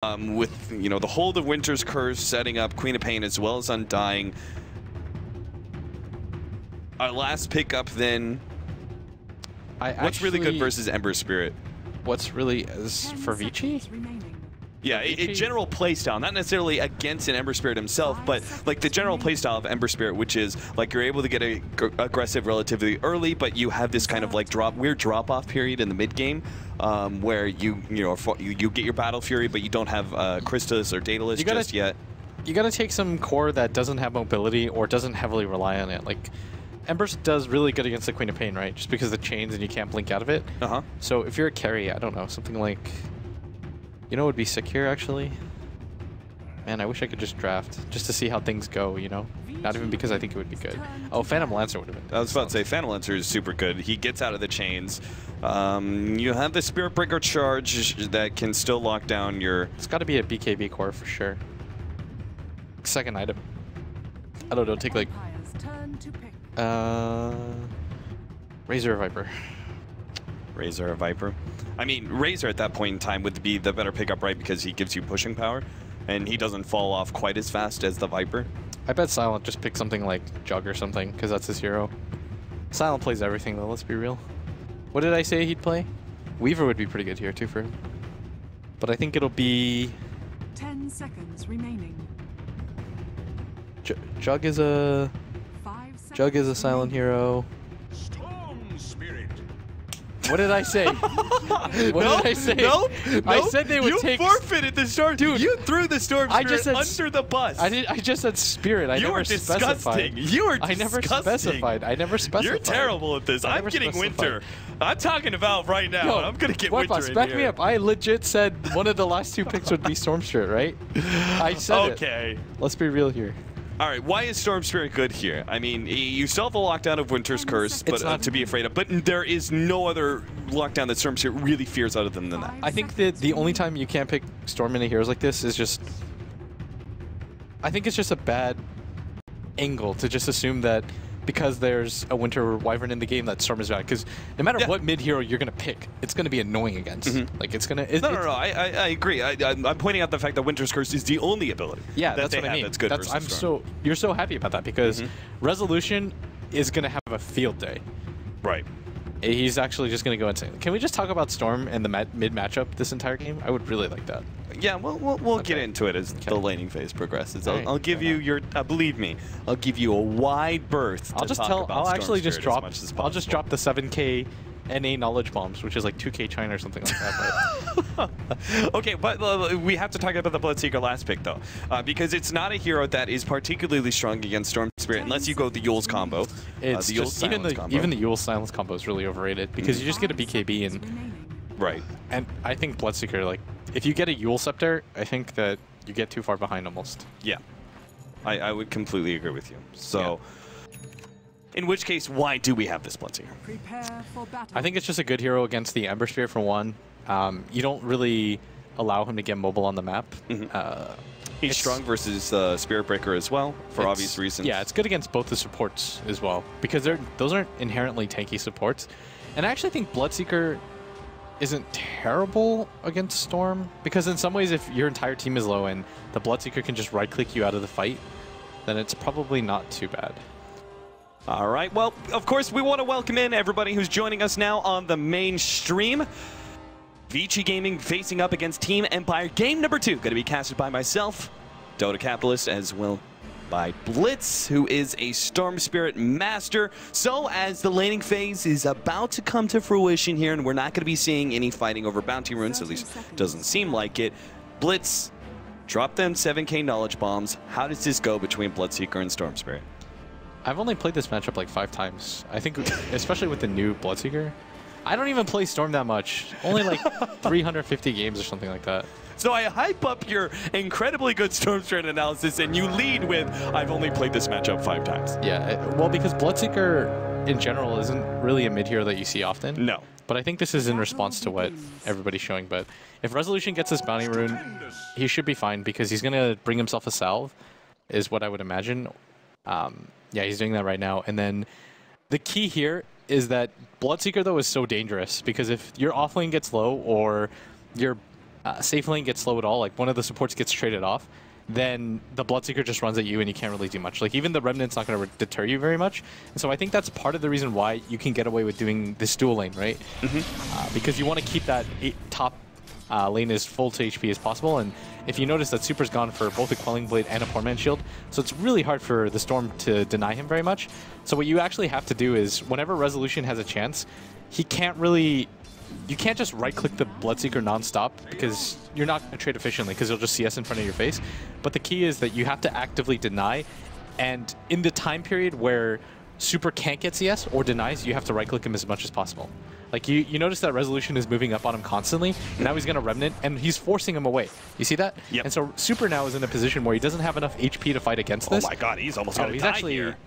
with, you know, the Hold of Winter's Curse setting up Queen of Pain as well as Undying. Our last pickup then. What's really good versus Ember Spirit? What's really is for Vici? Yeah, a general playstyle, not necessarily against an Ember Spirit himself, but like the general playstyle of Ember Spirit, which is like you're able to get aggressive relatively early, but you have this kind of like weird drop-off period in the mid game, where you get your Battle Fury, but you don't have Christus or Daedalus just yet. You gotta take some core that doesn't have mobility or doesn't heavily rely on it. Like Ember does really good against the Queen of Pain, right? Just because of the chains and you can't blink out of it. So if you're a carry, I don't know, something like. You know what would be sick here, actually? Man, I wish I could just draft, just to see how things go, you know? Not even because I think it would be good. Oh, Phantom Lancer would have been good. I was about to say, Phantom Lancer is super good. He gets out of the chains. You have the Spirit Breaker charge that can still lock down your... It's got to be a BKB core for sure. Second item. I don't know, take like... Razor or Viper? Razor or Viper? I mean, Razor at that point in time would be the better pickup, right? Because he gives you pushing power, and he doesn't fall off quite as fast as the Viper. I bet Silent just pick something like Jug or something, because that's his hero. Silent plays everything, though, let's be real. What did I say he'd play? Weaver would be pretty good here, too, for him. But I think it'll be... 10 seconds remaining. Jug is a... Jug is a Silent hero. What did I say? What did I say? Nope. I said they would take... You forfeited the Storm. Dude, you threw the Storm Spirit under the bus. I just said Spirit. I never specified. You are disgusting. I never specified. I never specified. You're terrible at this. I'm getting Winter. I'm talking about right now. Yo, I'm going to get Winter in back here. Me up. I legit said one of the last two picks would be Storm Spirit, right? I said it. Okay. Let's be real here. All right, why is Storm Spirit good here? I mean, you still have the lockdown of Winter's Curse, but not to be afraid of. But there is no other lockdown that Storm Spirit really fears other than that. I think that the only time you can't pick Storm into heroes like this is just... I think it's just a bad angle to just assume that because there's a Winter Wyvern in the game that Storm is bad. Because no matter what mid hero you're going to pick, it's going to be annoying against. Like it's going to... No, I agree. I'm pointing out the fact that Winter's Curse is the only ability that's what I mean. That's good versus Storm. You're so happy about that because Resolution is going to have a field day. Right. He's actually just going to go insane. Can we just talk about Storm and the mid matchup this entire game? I would really like that. Yeah, we'll get into it as the laning phase progresses. I'll give you your, believe me, I'll give you a wide berth. I'll actually just drop. I'll just drop the 7K NA knowledge bombs, which is like 2K China or something like that. Okay, but we have to talk about the Bloodseeker last pick though, because it's not a hero that is particularly strong against Storm Spirit unless you go the Yule's combo. It's even the Yule's Silence combo is really overrated because you just get a BKB and. Right. And I think Bloodseeker, like, if you get a Yule Scepter, I think that you get too far behind almost. Yeah. I would completely agree with you. So, in which case, why do we have this Bloodseeker? I think it's just a good hero against the Ember Spirit for one. You don't really allow him to get mobile on the map. He's strong versus Spirit Breaker as well, for obvious reasons. Yeah, it's good against both the supports as well, because those aren't inherently tanky supports. And I actually think Bloodseeker isn't terrible against Storm, because in some ways if your entire team is low and the Bloodseeker can just right-click you out of the fight, then it's probably not too bad. All right, well, of course, we want to welcome in everybody who's joining us now on the main stream. Vici Gaming facing up against Team Empire. Game number 2 going to be casted by myself, Dota Capitalist, as well by Blitz, who is a Storm Spirit master. So as the laning phase is about to come to fruition here, and we're not going to be seeing any fighting over bounty runes, at least doesn't seem like it. Blitz, drop them 7K knowledge bombs. How does this go between Bloodseeker and Storm Spirit? I've only played this matchup like 5 times. I think, especially with the new Bloodseeker, I don't even play Storm that much. Only like 350 games or something like that. So I hype up your incredibly good Storm Spirit analysis, and you lead with, I've only played this matchup 5 times. Yeah, well, because Bloodseeker in general isn't really a mid-hero that you see often. No. But I think this is in response to what everybody's showing. But if Resolution gets this bounty rune, he should be fine, because he's going to bring himself a salve, is what I would imagine. Yeah, he's doing that right now. And then the key here is that Bloodseeker, though, is so dangerous, because if your offlane gets low or your safe lane gets slow at all, like one of the supports gets traded off, then the Bloodseeker just runs at you and you can't really do much. Like even the Remnant's not going to deter you very much. And so I think that's part of the reason why you can get away with doing this dual lane, right? Because you want to keep that top lane as full to HP as possible. And if you notice that Super's gone for both a Quelling Blade and a Poor Man's Shield, so it's really hard for the Storm to deny him very much. So what you actually have to do is whenever Resolution has a chance, he can't really... You can't just right-click the Bloodseeker non-stop because you're not going to trade efficiently because he'll just CS in front of your face. But the key is that you have to actively deny, and in the time period where Super can't get CS or denies, you have to right-click him as much as possible. Like, you notice that Resolution is moving up on him constantly, and now he's going to Remnant, and he's forcing him away. You see that? Yep. And so Super now is in a position where he doesn't have enough HP to fight against this. Oh my god, he's almost going to die here.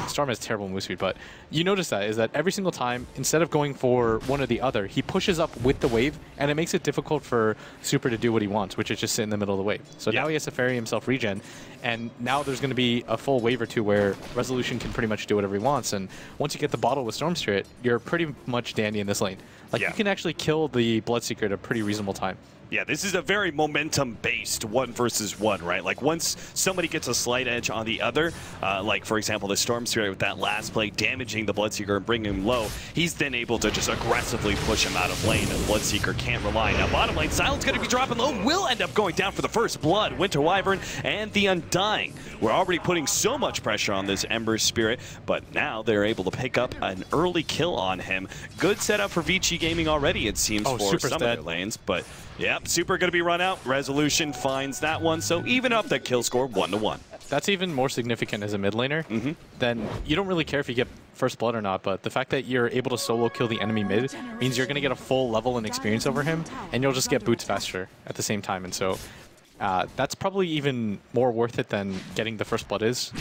Storm has terrible move speed, but you notice that is that every single time, instead of going for one or the other, he pushes up with the wave, and it makes it difficult for Super to do what he wants, which is just sit in the middle of the wave. So now he has to ferry himself regen, and now there's going to be a full wave or two where Resolution can pretty much do whatever he wants, and once you get the bottle with Storm Spirit, you're pretty much dandy in this lane. Like, you can actually kill the Bloodseeker at a pretty reasonable time. Yeah, this is a very momentum-based 1 versus 1, right? Like, once somebody gets a slight edge on the other, like, for example, the Storm Spirit with that last play damaging the Bloodseeker and bringing him low, he's then able to just aggressively push him out of lane, and Bloodseeker can't rely. Now, bottom lane, Silent's going to be dropping low, will end up going down for the first blood. Winter Wyvern and the Undying. We're already putting so much pressure on this Ember Spirit, but now they're able to pick up an early kill on him. Good setup for Vici Gaming already, it seems, for some of their lanes, but... Yep, Super going to be run out. Resolution finds that one, so even up that kill score 1-1. That's even more significant as a mid laner. Then you don't really care if you get first blood or not, but the fact that you're able to solo kill the enemy mid means you're going to get a full level and experience over him, and you'll just get boots faster at the same time. And so that's probably even more worth it than getting the first blood is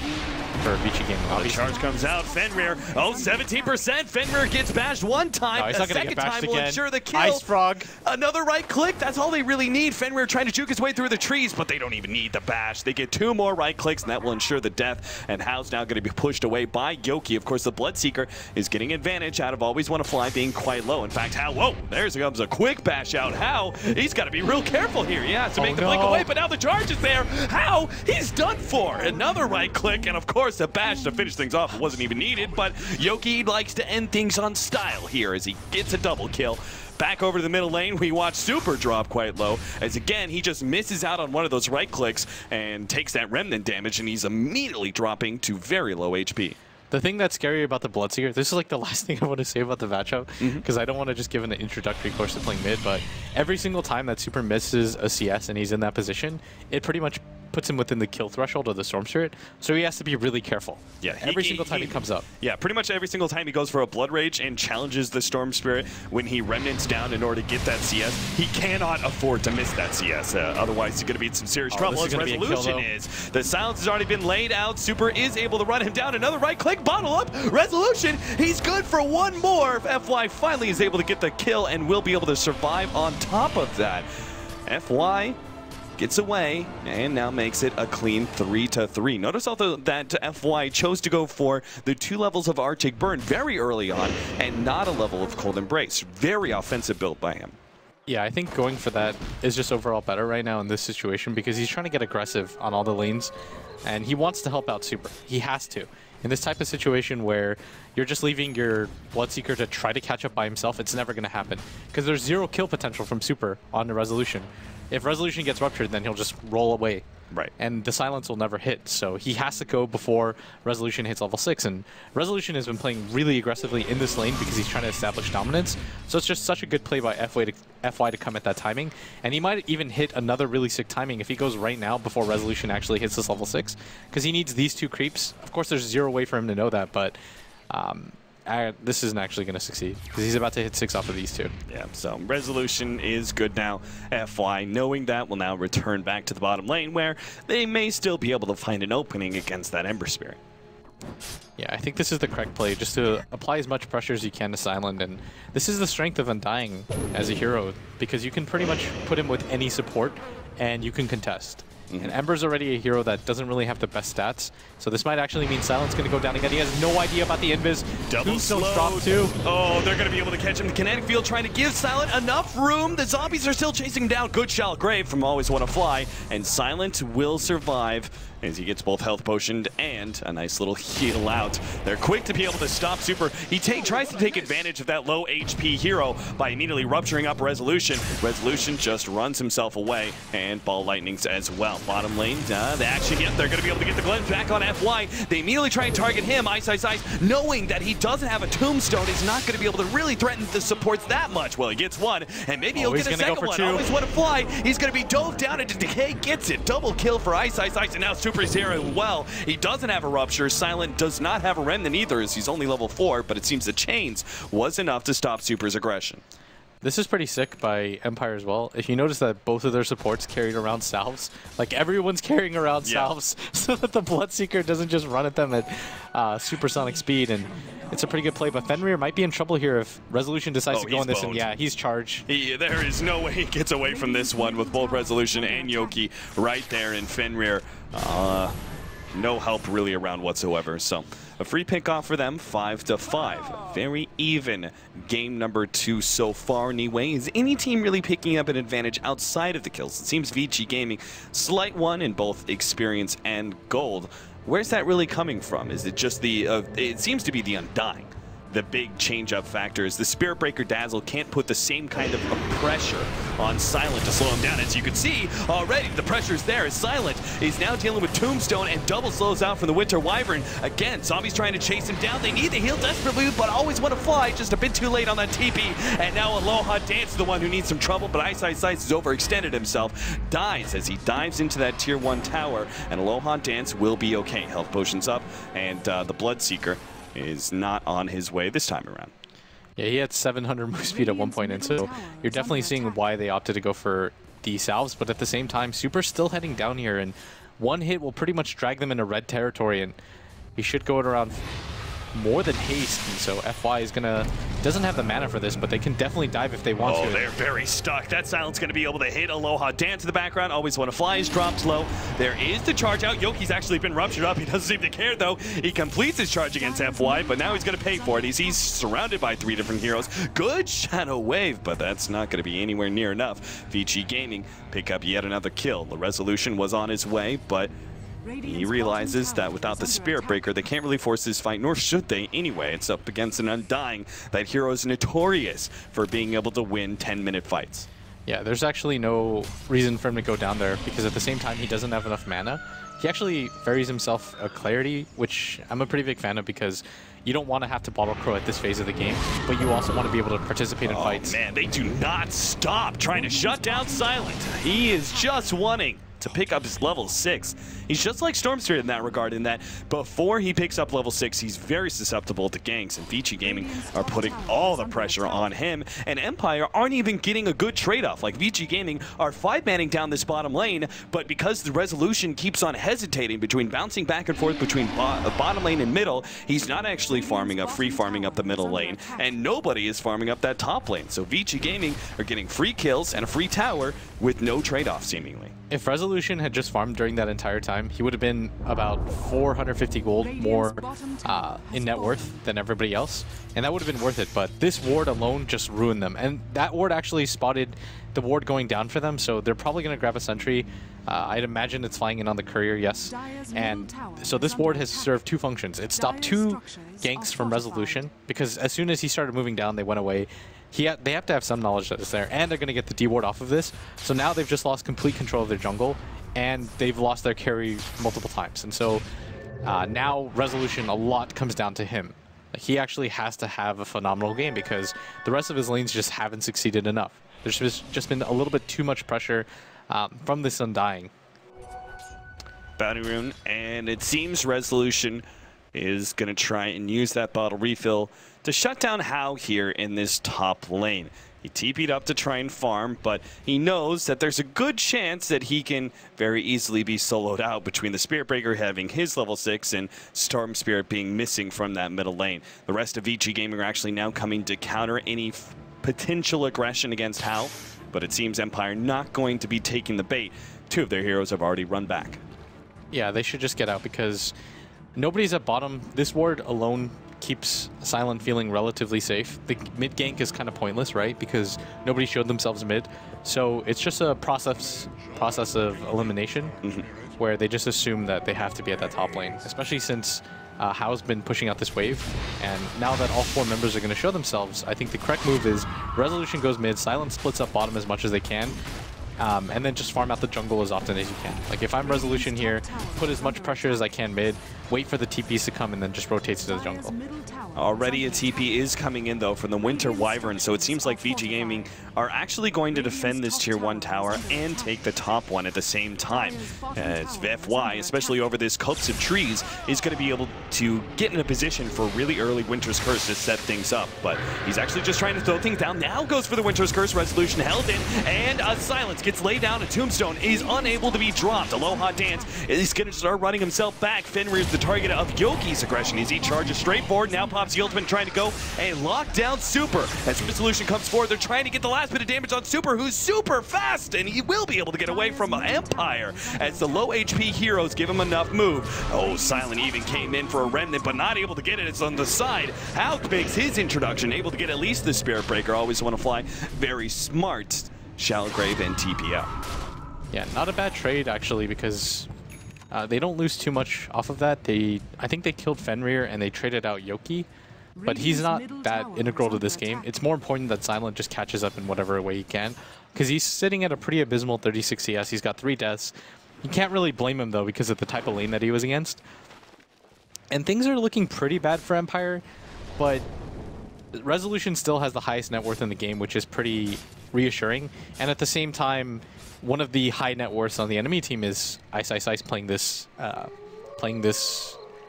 for Vici Gaming. The charge comes out. Fenrir, 17%. Fenrir gets bashed one time. No, he's not going to get bashed will again. Ensure the kill. Ice Frog. Another right click. That's all they really need. Fenrir trying to juke his way through the trees, but they don't even need the bash. They get 2 more right clicks, and that will ensure the death. And Hao's now going to be pushed away by Yoki. Of course, the Bloodseeker is getting advantage out of Always Want to Fly being quite low. In fact, Hao, whoa, there comes a quick bash out. Hao, he's got to be real careful here. He has to make the blink away, but now the charge is there. Hao, he's done for. Another right click, and of course, a bash to finish things off. It wasn't even needed, but Yoki likes to end things on style here as he gets a double kill. Back over to the middle lane, we watch Super drop quite low, as again, he just misses out on one of those right clicks and takes that Remnant damage, and he's immediately dropping to very low HP. The thing that's scary about the Bloodseeker, this is like the last thing I want to say about the matchup, because I don't want to just give an introductory course to playing mid, but every single time that Super misses a CS and he's in that position, it pretty much puts him within the kill threshold of the Storm Spirit, so he has to be really careful. Yeah, every single time he comes up. Yeah, pretty much every single time he goes for a Blood Rage and challenges the Storm Spirit when he remnants down in order to get that CS, he cannot afford to miss that CS. Otherwise, he's going to be in some serious trouble. His resolution is. The silence has already been laid out. Super is able to run him down. Another right click, bottle up, resolution. He's good for one more. FY finally is able to get the kill and will be able to survive on top of that. FY gets away and now makes it a clean 3-3. Notice also that FY chose to go for the 2 levels of Arctic Burn very early on and not a level of Cold Embrace. Very offensive build by him. Yeah, I think going for that is just overall better right now in this situation because he's trying to get aggressive on all the lanes and he wants to help out Super. He has to. In this type of situation where you're just leaving your Bloodseeker to try to catch up by himself, it's never going to happen because there's 0 kill potential from Super on the Resolution. If Resolution gets ruptured, then he'll just roll away. Right. And the silence will never hit, so he has to go before Resolution hits level 6. And Resolution has been playing really aggressively in this lane because he's trying to establish dominance. So it's just such a good play by FY to come at that timing. And he might even hit another really sick timing if he goes right now before Resolution actually hits this level 6. Because he needs these 2 creeps. Of course, there's 0 way for him to know that, but this isn't actually going to succeed because he's about to hit 6 off of these 2. Yeah, so Resolution is good now. FY, knowing that, will now return back to the bottom lane where they may still be able to find an opening against that Ember Spirit. Yeah, I think this is the correct play, just to apply as much pressure as you can to Silent, and this is the strength of Undying as a hero because you can pretty much put him with any support and you can contest. And Ember's already a hero that doesn't really have the best stats. So this might actually mean Silent's going to go down again. He has no idea about the invis. Double slow. Drop too. Oh, they're going to be able to catch him. The kinetic field trying to give Silent enough room. The zombies are still chasing him down. Good shot, Grave from Always Want to Fly. And Silent will survive as he gets both health potioned and a nice little heal out. They're quick to be able to stop Super. He tries to take advantage of that low HP hero by immediately rupturing up Resolution. Resolution just runs himself away, and Ball Lightnings as well. Bottom lane, the action, yep, they're going to be able to get the Glenn back on FY. They immediately try and target him, Ice, knowing that he doesn't have a tombstone. He's not going to be able to really threaten the supports that much. Well, he gets one, and maybe he'll get a second one. Always Want to Fly. He's going to be dove down into Decay, gets it. Double kill for Ice, and now Super's here as well. He doesn't have a Rupture. Silent does not have a Remnant either, as he's only level 4, but it seems the chains was enough to stop Super's aggression. This is pretty sick by Empire as well. If you notice that both of their supports carried around salves, like everyone's carrying around salves so that the Bloodseeker doesn't just run at them at supersonic speed, and it's a pretty good play. But Fenrir might be in trouble here if Resolution decides to go on this, and yeah, he's charged. There is no way he gets away from this one with both Resolution and Yoki right there in Fenrir. No help really around whatsoever, so a free pick off for them, 5-5. Very even game number 2 so far anyway. Is any team really picking up an advantage outside of the kills? It seems Vici Gaming, slight one in both experience and gold. Where's that really coming from? Is it just the, it seems to be the Undying. The big change-up factor is the Spirit Breaker Dazzle can't put the same kind of pressure on Silent to slow him down. As you can see already, the pressure's there as Silent is now dealing with Tombstone and double slows out from the Winter Wyvern. Again, zombies trying to chase him down. They need the heal desperately, but Always Want to Fly. Just a bit too late on that TP. And now Aloha Dance is the one who needs some trouble, but Ice has overextended himself. Dies as he dives into that tier 1 tower, and Aloha Dance will be okay. Health potions up, and the Bloodseeker is not on his way this time around. Yeah, he had 700 move speed at one point, and so you're definitely seeing why they opted to go for the salves, but at the same time, Super's still heading down here, and one hit will pretty much drag them into red territory, and he should go at around more than haste, and so FY is doesn't have the mana for this, but they can definitely dive if they want to. Oh, they're very stuck. That Silent's going to be able to hit Aloha Dance in the background. Always Want to Fly is dropped low. There is the charge out. Yoki's actually been ruptured up. He doesn't seem to care, though. He completes his charge against FY, but now he's going to pay for it. He's surrounded by 3 different heroes. Good Shadow Wave, but that's not going to be anywhere near enough. Vici Gaming pick up yet another kill. The Resolution was on his way, but he realizes that without the Spirit Breaker, they can't really force this fight, nor should they anyway. It's up against an Undying. That hero is notorious for being able to win 10-minute fights. Yeah, there's actually no reason for him to go down there, because at the same time, he doesn't have enough mana. He actually varies himself a Clarity, which I'm a pretty big fan of, because you don't want to have to bottle crow at this phase of the game, but you also want to be able to participate in fights. Man, they do not stop trying to shut down Silent. He is just wanting to pick up his level 6. He's just like Storm Spirit in that regard, in that before he picks up level 6, he's very susceptible to ganks, and Vici Gaming are putting all the pressure on him, and Empire aren't even getting a good trade-off. Like, Vici Gaming are 5-manning down this bottom lane, but because the Resolution keeps on hesitating between bouncing back and forth between bottom lane and middle, he's not actually farming up, free farming up the middle lane, and nobody is farming up that top lane. So Vici Gaming are getting free kills and a free tower with no trade-off, seemingly. If Resolution had just farmed during that entire time, he would have been about 450 gold more in net worth than everybody else, and that would have been worth it, but this ward alone just ruined them, and that ward actually spotted the ward going down for them, so they're probably going to grab a sentry. I'd imagine it's flying in on the courier, yes, and so this ward has served 2 functions. It stopped 2 ganks from Resolution, because as soon as he started moving down, they went away. They have to have some knowledge that it's there, and they're going to get the D-ward off of this. So now they've just lost complete control of their jungle, and they've lost their carry multiple times. And so now Resolution, a lot comes down to him. He actually has to have a phenomenal game, because the rest of his lanes just haven't succeeded enough. There's just been a little bit too much pressure from this Undying. Bounty Rune, and it seems Resolution is going to try and use that bottle refill to shut down Hao here in this top lane. He TP'd up to try and farm, but he knows that there's a good chance that he can very easily be soloed out between the Spirit Breaker having his level 6 and Storm Spirit being missing from that middle lane. The rest of Vici Gaming are actually now coming to counter any potential aggression against Hao, but it seems Empire not going to be taking the bait. Two of their heroes have already run back. Yeah, they should just get out because nobody's at bottom. This ward alone keeps Silent feeling relatively safe. The mid gank is kind of pointless, right? Because nobody showed themselves mid. So it's just a process of elimination where they just assume that they have to be at that top lane, especially since Hao's been pushing out this wave. And now that all 4 members are going to show themselves, I think the correct move is Resolution goes mid, Silent splits up bottom as much as they can, and then just farm out the jungle as often as you can. Like if I'm Resolution here, put as much pressure as I can mid, wait for the TPs to come, and then just rotate to the jungle. Already a TP is coming in though from the Winter Wyvern, so it seems like Vici Gaming are actually going to defend this tier 1 tower and take the top one at the same time. As FY, especially over this copse of trees, is going to be able to get in a position for really early Winter's Curse to set things up. But he's actually just trying to throw things down. Now goes for the Winter's Curse. Resolution held in, and a Silence gets laid down. A Tombstone is unable to be dropped. Aloha Dance is going to start running himself back. Fenrir's the target of Yoki's aggression as he charges straight forward. Now pops the ultimate, trying to go and lock down Super. As Resolution comes forward, they're trying to get the last bit of damage on Super, who's super fast, and he will be able to get away from Empire as the low HP heroes give him enough move. Oh, Silent even came in for a remnant, but not able to get it. It's on the side. Hao makes his introduction, able to get at least the Spirit Breaker. Always want to fly. Very smart. Shallow Grave and TPO. Yeah, not a bad trade actually, because they don't lose too much off of that. I think they killed Fenrir and they traded out Yoki, but he's not that integral to this game. It's more important that Silent just catches up in whatever way he can, because he's sitting at a pretty abysmal 36 CS. He's got 3 deaths. You can't really blame him though because of the type of lane that he was against. And things are looking pretty bad for Empire, but Resolution still has the highest net worth in the game, which is pretty reassuring. And at the same time, one of the high net worths on the enemy team is Ice playing this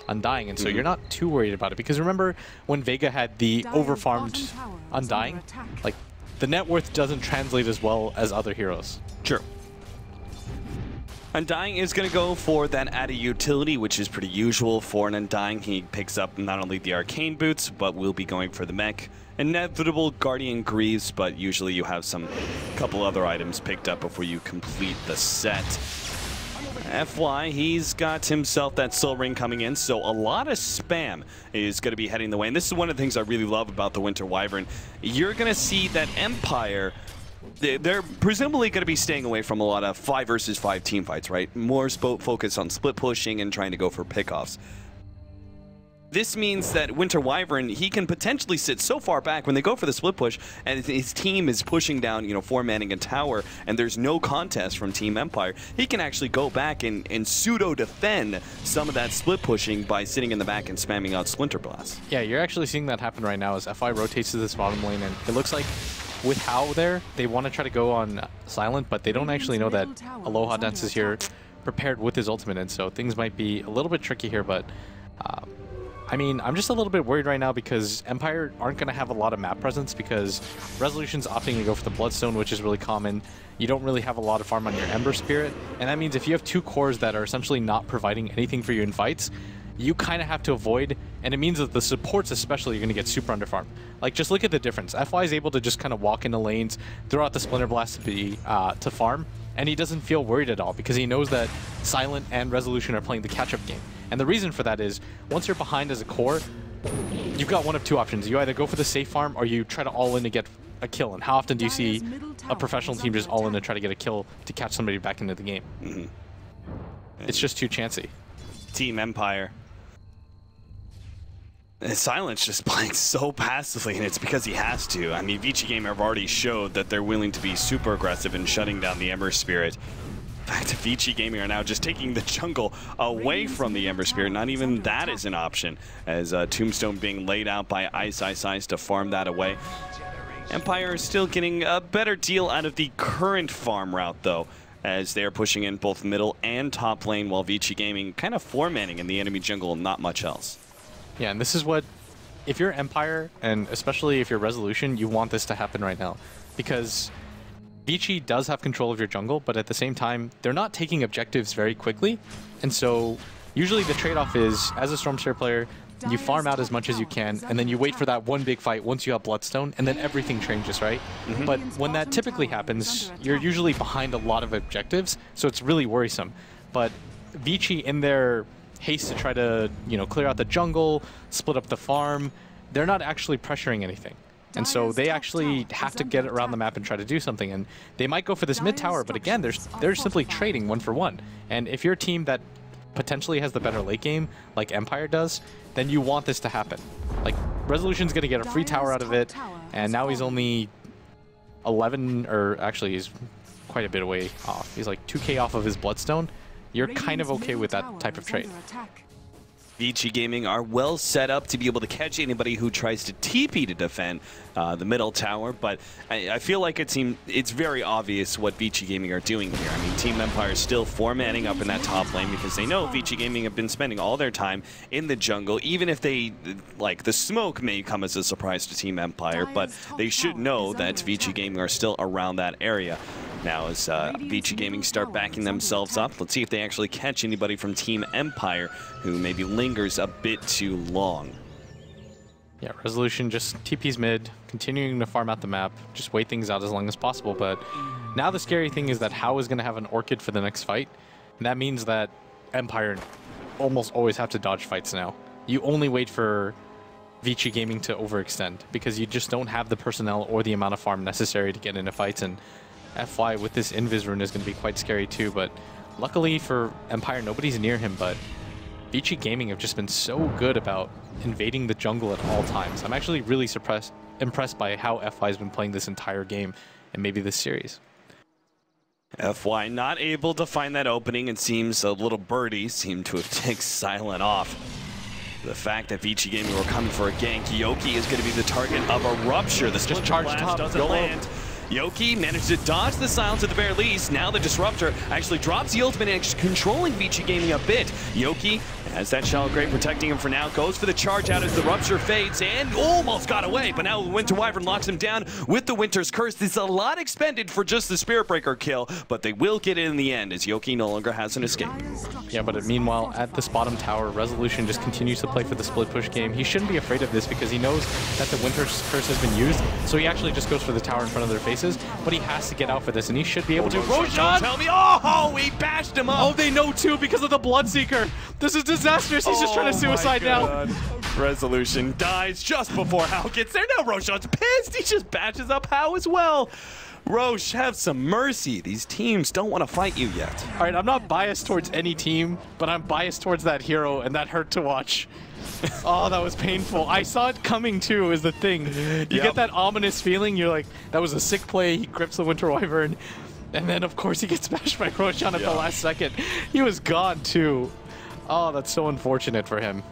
Undying, and so you're not too worried about it, because remember when Vega had the overfarmed Undying, like the net worth doesn't translate as well as other heroes. Sure. Undying is going to go for that added utility, which is pretty usual for an Undying. He picks up not only the Arcane Boots, but will be going for the mech. Inevitable Guardian Greaves, but usually you have some couple other items picked up before you complete the set. FY, he's got himself that Soul Ring coming in, so a lot of spam is going to be heading the way. And this is one of the things I really love about the Winter Wyvern. You're going to see that Empire, they're presumably going to be staying away from a lot of 5 versus 5 team fights, right? More focus on split pushing and trying to go for pickoffs. This means that Winter Wyvern, he can potentially sit so far back when they go for the split push and his team is pushing down, you know, 4-manning a tower and there's no contest from Team Empire. He can actually go back and pseudo-defend some of that split pushing by sitting in the back and spamming out Splinter Blast. Yeah, you're actually seeing that happen right now as FI rotates to this bottom lane, and it looks like with Hao there, they want to try to go on Silent, but they don't actually know that Aloha Dance is here prepared with his ultimate, and so things might be a little bit tricky here, but I mean, I'm just a little bit worried right now because Empire aren't going to have a lot of map presence because Resolution's opting to go for the Bloodstone, which is really common. You don't really have a lot of farm on your Ember Spirit, and that means if you have 2 cores that are essentially not providing anything for you in fights, you kind of have to avoid, and it means that the supports especially are going to get super underfarmed. Like, just look at the difference. FY is able to just kind of walk into lanes, throw out the Splinter Blast to farm, and he doesn't feel worried at all because he knows that Silent and Resolution are playing the catch-up game. And the reason for that is, once you're behind as a core, you've got one of 2 options. You either go for the safe farm or you try to all-in to get a kill. And how often do you see a professional team just all-in to try to get a kill to catch somebody back into the game? It's just too chancy. Team Empire. Silent's just playing so passively, and it's because he has to. I mean, Vici Gaming have already showed that they're willing to be super aggressive in shutting down the Ember Spirit. In fact, Vici Gaming are now just taking the jungle away from the Ember Spirit. Not even that is an option, as Tombstone being laid out by Ice to farm that away. Empire is still getting a better deal out of the current farm route, though, as they are pushing in both middle and top lane, while Vici Gaming kind of 4-manning in the enemy jungle and not much else. Yeah, and this is what, if you're Empire, and especially if you're Resolution, you want this to happen right now. Because Vici does have control of your jungle, but at the same time, they're not taking objectives very quickly. And so, usually the trade-off is, as a Storm Spirit player, you farm out as much as you can, and then you wait for that one big fight once you have Bloodstone, and then everything changes, right? But when that typically happens, you're usually behind a lot of objectives, so it's really worrisome. But Vici, in their haste to try to, clear out the jungle, split up the farm, they're not actually pressuring anything. And so they actually have to get around the map and try to do something. And they might go for this mid tower, but again, they're simply trading 1-for-1. And if you're a team that potentially has the better late game, like Empire does, then you want this to happen. Like, Resolution's going to get a free tower out of it, and now he's only 11, or actually he's quite a bit away off. He's like 2k off of his Bloodstone. You're kind of okay with that type of trade. Vici Gaming are well set up to be able to catch anybody who tries to TP to defend the middle tower, but I feel like it's very obvious what Vici Gaming are doing here. I mean, Team Empire is still formatting up in that top lane because they know Vici Gaming have been spending all their time in the jungle, even if the smoke may come as a surprise to Team Empire, but they should know that Vici Gaming are still around that area. Now as Vici Gaming start backing themselves up, let's see if they actually catch anybody from Team Empire who maybe lingers a bit too long. Yeah, Resolution just TP's mid, continuing to farm out the map, just wait things out as long as possible. But now the scary thing is that Hao is going to have an Orchid for the next fight. And that means that Empire almost always have to dodge fights now. You only wait for Vici Gaming to overextend because you just don't have the personnel or the amount of farm necessary to get into fights. And FY with this Invis rune is going to be quite scary too, but luckily for Empire, nobody's near him, but Vici Gaming have just been so good about invading the jungle at all times. I'm actually really impressed by how FY has been playing this entire game and maybe this series. FY not able to find that opening, and seems a little birdie seemed to have ticked Silent off. The fact that Vici Gaming were coming for a gank, Yoki is going to be the target of a rupture. The split blast doesn't land. Yoki managed to dodge the silence at the very least. Now the Disruptor actually drops the ultimate and controlling Vici Gaming a bit. Yoki has that Shallow Grave protecting him for now. Goes for the charge out as the Rupture fades and almost got away. But now Winter Wyvern locks him down with the Winter's Curse. This is a lot expended for just the Spirit Breaker kill, but they will get it in the end as Yoki no longer has an escape. Yeah, but meanwhile, at this bottom tower, Resolution just continues to play for the split push game. He shouldn't be afraid of this because he knows that the Winter's Curse has been used, so he actually just goes for the tower in front of their faces, but he has to get out for this, and he should be able to. Roshan! Tell me! Oh, he bashed him up! Oh, they know too because of the Bloodseeker. This is disastrous. He's just trying to suicide now. Resolution dies just before Hao gets there. Now Roshan's pissed. He just batches up Hao as well. Roche, have some mercy. These teams don't want to fight you yet. All right, I'm not biased towards any team, but I'm biased towards that hero, and that hurt to watch. Oh, that was painful. I saw it coming too, is the thing. You get that ominous feeling. You're like, that was a sick play. He grips the Winter Wyvern. And then, of course, he gets smashed by Roshan at the last second. He was gone too. Oh, that's so unfortunate for him.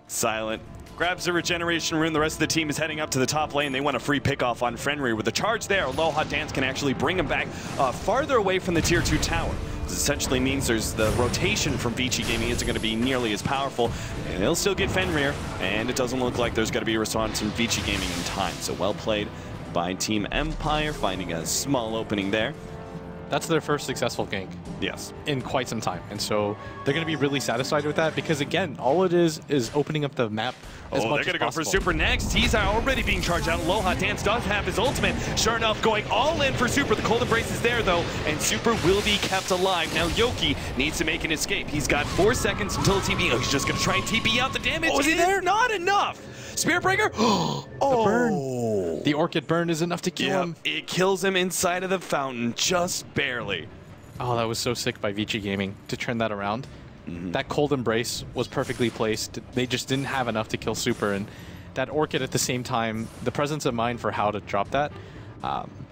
Silent grabs the regeneration rune. The rest of the team is heading up to the top lane. They want a free pickoff on Fenrir. With the charge there, Aloha Dance can actually bring him back farther away from the tier 2 tower. This essentially means there's the rotation from Vici Gaming isn't going to be nearly as powerful, and they'll still get Fenrir, and it doesn't look like there's going to be a response from Vici Gaming in time. So well played by Team Empire, finding a small opening there. That's their first successful gank. Yes. In quite some time. And so they're going to be really satisfied with that because, again, all it is opening up the map as much as possible. They're going to go for Super next. He's already being charged out. Aloha Dance does have his ultimate. Sure enough, going all in for Super. The Cold Embrace is there, though, and Super will be kept alive. Now Yoki needs to make an escape. He's got 4 seconds until TP. Oh, he's just going to try and TP out the damage. Oh, is he there? Not enough. Spirit Breaker. The burn. The Orchid burn is enough to kill him. It kills him inside of the fountain, just barely. Oh, that was so sick by Vici Gaming to turn that around. That Cold Embrace was perfectly placed. They just didn't have enough to kill Super, and that Orchid at the same time, the presence of mind for how to drop that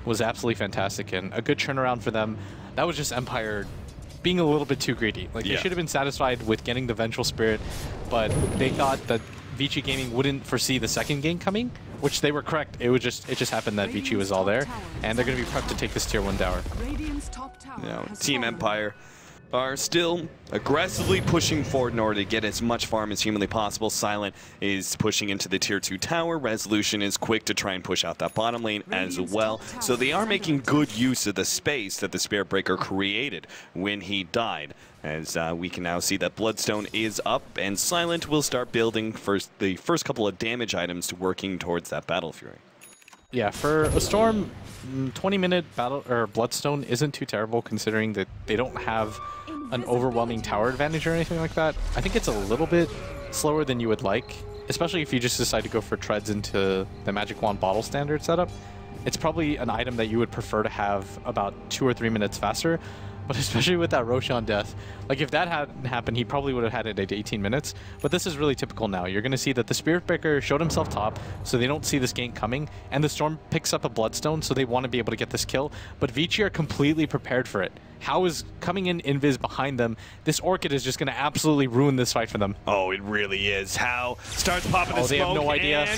was absolutely fantastic, and a good turnaround for them. That was just Empire being a little bit too greedy. Like, they should have been satisfied with getting the Vengeful Spirit, but they thought that Vici Gaming wouldn't foresee the second game coming, which they were correct. It just happened that Vici was all there, and they're going to be prepped to take this tier 1 tower. Team Empire are still aggressively pushing forward in order to get as much farm as humanly possible. Silent is pushing into the tier 2 tower. Resolution is quick to try and push out that bottom lane as well. So they are making good use of the space that the Spirit Breaker created when he died. As we can now see that Bloodstone is up, and Silent will start building the first couple of damage items to working towards that Battle Fury. Yeah, for a Storm, 20-minute battle or Bloodstone isn't too terrible considering that they don't have an overwhelming tower advantage or anything like that. I think it's a little bit slower than you would like, especially if you just decide to go for treads into the Magic Wand bottle standard setup. It's probably an item that you would prefer to have about 2 or 3 minutes faster. But especially with that Roshan death, like if that hadn't happened, he probably would have had it at 18 minutes. But this is really typical now. You're going to see that the Spirit Breaker showed himself top, so they don't see this gank coming. And the Storm picks up a Bloodstone, so they want to be able to get this kill. But Vici are completely prepared for it. How is coming in Invis behind them? This Orchid is just going to absolutely ruin this fight for them. Oh, it really is. How starts popping the smoke. They have no idea.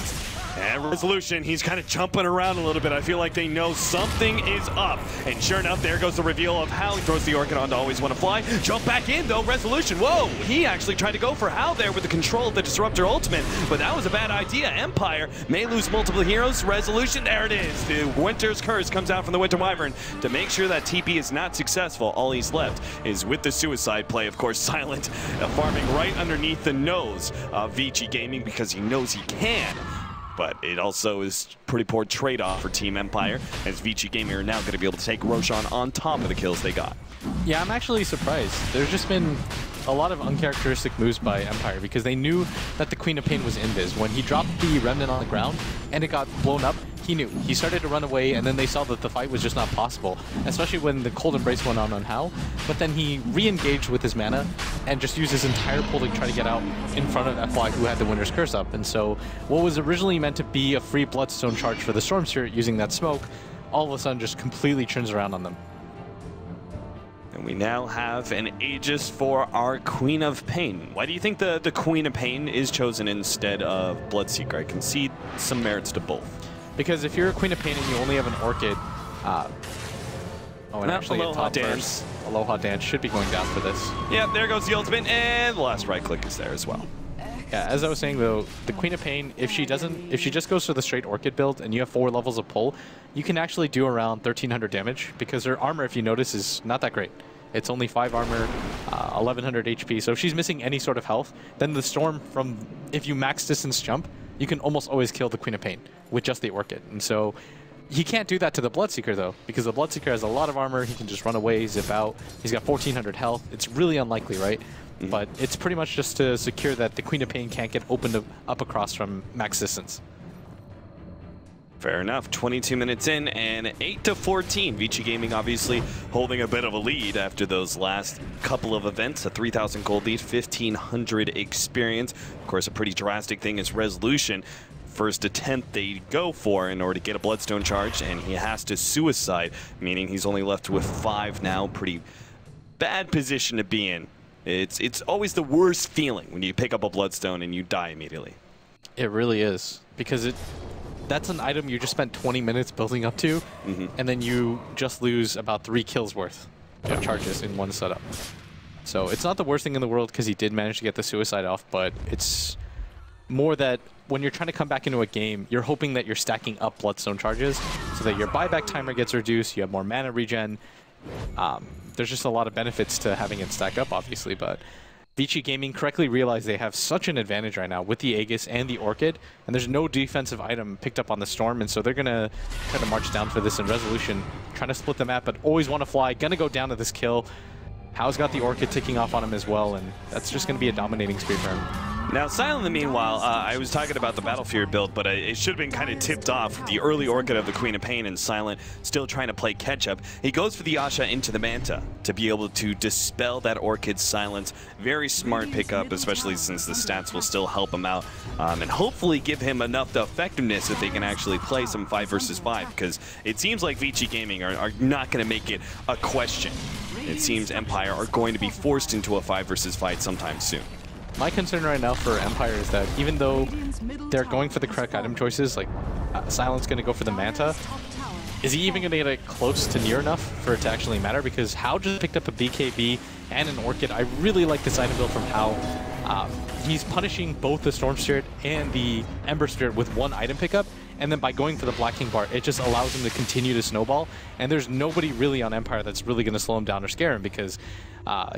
And Resolution, he's kind of jumping around a little bit. I feel like they know something is up. And sure enough, there goes the reveal of How. He throws the Orchid on to Always Want to Fly. Jump back in, though. Resolution, whoa! He actually tried to go for How there with the control of the Disruptor ultimate, but that was a bad idea. Empire may lose multiple heroes. Resolution, there it is. The Winter's Curse comes out from the Winter Wyvern to make sure that TP is not successful. All he's left is with the suicide play. Of course, Silent farming right underneath the nose of Vici Gaming because he knows he can. But it also is pretty poor trade-off for Team Empire, as Vici Gaming are now going to be able to take Roshan on top of the kills they got. Yeah, I'm actually surprised. There's just been a lot of uncharacteristic moves by Empire because they knew that the Queen of Pain was invis. When he dropped the Remnant on the ground and it got blown up, he knew. He started to run away, and then they saw that the fight was just not possible, especially when the Cold Embrace went on How. But then he re-engaged with his mana and just used his entire pull to try to get out in front of FY, who had the Winter's Curse up. And so what was originally meant to be a free Bloodstone charge for the Storm Spirit using that smoke, all of a sudden just completely turns around on them. And we now have an Aegis for our Queen of Pain. Why do you think the Queen of Pain is chosen instead of Bloodseeker? I can see some merits to both. Because if you're a Queen of Pain and you only have an Orchid, and actually Aloha Dance. Aloha Dance should be going down for this. Yeah, there goes the ultimate, and the last right click is there as well. Yeah, as I was saying though, the Queen of Pain, if she just goes for the straight Orchid build and you have 4 levels of pull, you can actually do around 1300 damage because her armor, if you notice, is not that great. It's only 5 armor, 1100 HP, so if she's missing any sort of health, then the Storm if you max distance jump, you can almost always kill the Queen of Pain with just the Orchid. And so he can't do that to the Bloodseeker though, because the Bloodseeker has a lot of armor, he can just run away, zip out, he's got 1400 health. It's really unlikely, right? Mm-hmm. But it's pretty much just to secure that the Queen of Pain can't get opened up across from max distance. Fair enough. 22 minutes in and 8-14. Vici Gaming obviously holding a bit of a lead after those last couple of events. A 3,000 gold lead, 1,500 experience. Of course, a pretty drastic thing is Resolution. First attempt they go for in order to get a Bloodstone charge, and he has to suicide, meaning he's only left with 5 now. Pretty bad position to be in. It's always the worst feeling when you pick up a Bloodstone and you die immediately. It really is, because that's an item you just spent 20 minutes building up to, and then you just lose about 3 kills worth of charges in one setup. So it's not the worst thing in the world because he did manage to get the suicide off, but it's more that when you're trying to come back into a game, you're hoping that you're stacking up Bloodstone charges so that your buyback timer gets reduced, you have more mana regen. There's just a lot of benefits to having it stack up, obviously, but Vici Gaming correctly realized they have such an advantage right now with the Aegis and the Orchid, and there's no defensive item picked up on the Storm, and so they're going to try to march down for this in Resolution, trying to split the map, but Always Want to Fly, going to go down to this kill. Hao's got the Orchid ticking off on him as well, and that's just going to be a dominating speed for him. Now, Silent, in the meanwhile, I was talking about the Battle Fury build, but it should have been kind of tipped off. The early Orchid of the Queen of Pain and Silent still trying to play catch-up. He goes for the Asha into the Manta to be able to dispel that Orchid's silence. Very smart pickup, especially since the stats will still help him out, and hopefully give him enough effectiveness that they can actually play some 5 versus 5, because it seems like Vici Gaming are not going to make it a question. It seems Empire are going to be forced into a 5 versus 5 sometime soon. My concern right now for Empire is that even though they're going for the correct item choices, like Silent's going to go for the Manta, is he even going to get it close to near enough for it to actually matter? Because Hao just picked up a BKB and an Orchid. I really like this item build from Hao. He's punishing both the Storm Spirit and the Ember Spirit with one item pickup, and then by going for the Black King bar, it just allows him to continue to snowball, and there's nobody really on Empire that's really going to slow him down or scare him, because